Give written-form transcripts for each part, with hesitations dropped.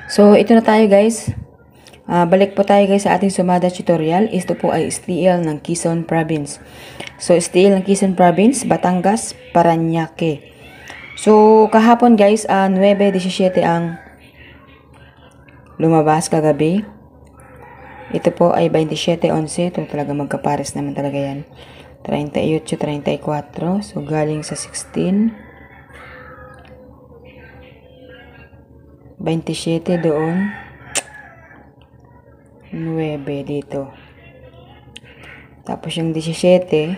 So, ito na tayo guys. Balik po tayo guys sa ating sumada tutorial. Ito po ay STL ng Quezon Province. So, STL ng Quezon Province, Batangas, Parañaque. So, kahapon guys, 9:17 ang lumabas kagabi. Ito po ay 27:11. Ito talaga magkapares naman talaga yan. 38-34. So, galing sa 16. 27 doon. 9 dito. Tapos yung 17,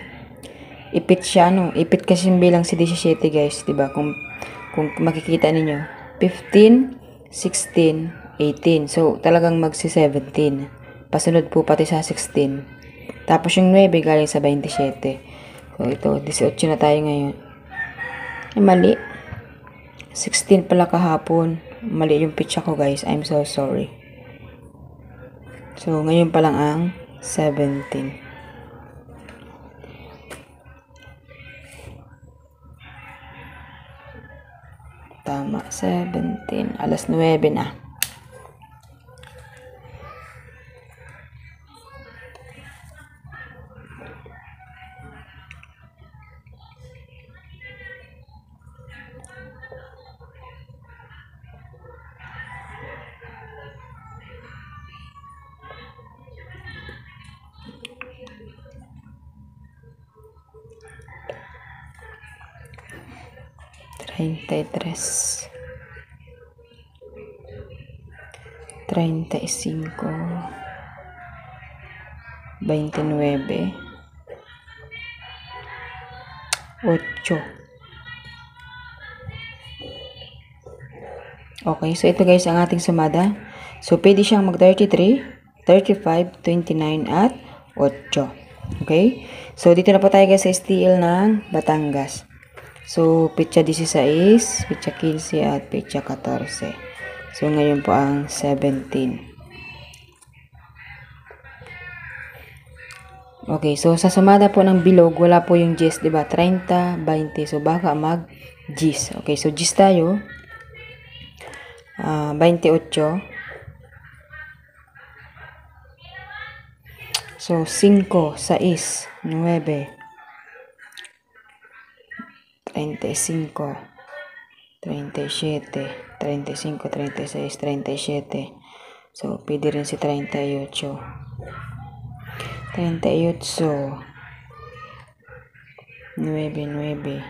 ipit siya, ipit kasi bilang si 17 guys, 'di ba? Kung makikita ninyo, 15, 16, 18. So, talagang magsi 17. Pasunod po pati sa 16. Tapos yung 9 galing sa 27. So, ito, 18 na tayo ngayon. Ay, mali. 16 pala kahapon. Mali yung pitcha ko guys. I'm so sorry. So, ngayon pa lang ang 17. Tama, 17. Alas 9 na. Tres, 35, 29, 8. Okay, so ito guys ang ating sumada. So, pwede siyang mag 33, 35, 29, at 8. Okay? So, dito na po tayo guys sa STL ng Batangas. So, pitsa 16, pitsa 15, at pitsa 14. So, ngayon po ang 17. Okay, so sa sumada po ng bilog, wala po yung gis, diba? 30, 20. So, baka mag-gis. Okay, so gis tayo. 28. So, 5, 6, 9. 35, 37, 35, 36, 37. So, pwede rin si 38. 38, 9.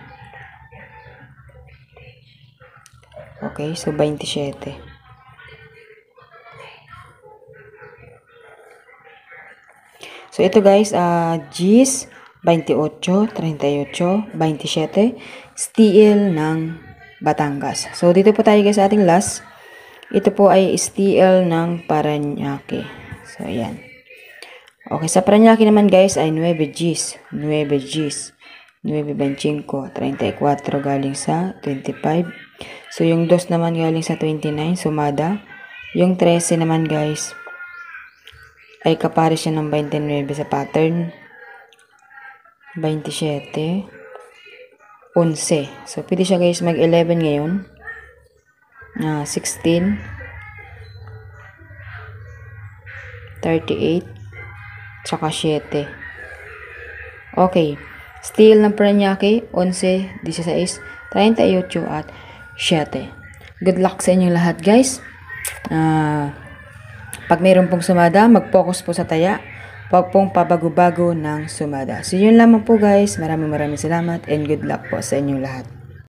Okay, so 27. So, ito guys, gis, 28, 38, 27, STL ng Batangas. So, dito po tayo guys sa ating last. Ito po ay STL ng Parañaque. So, ayan. Okay, sa Parañaque naman guys ay 9 gis, 9.25, 34 galing sa 25. So, yung 2 naman galing sa 29, sumada. Yung 13 naman guys ay kapares siya ng 29 sa pattern. 27, 11. So, pwede siya guys mag-11 ngayon. 16, 38, tsaka 7. Okay. Steel ng Parañaque, 11, 16, 38, at 7. Good luck sa inyong lahat guys. Pag mayroon pong sumada, mag-focus po sa taya. Huwag pong pabago-bago ng sumada. So, yun lamang po guys. Maraming salamat and good luck po sa inyong lahat.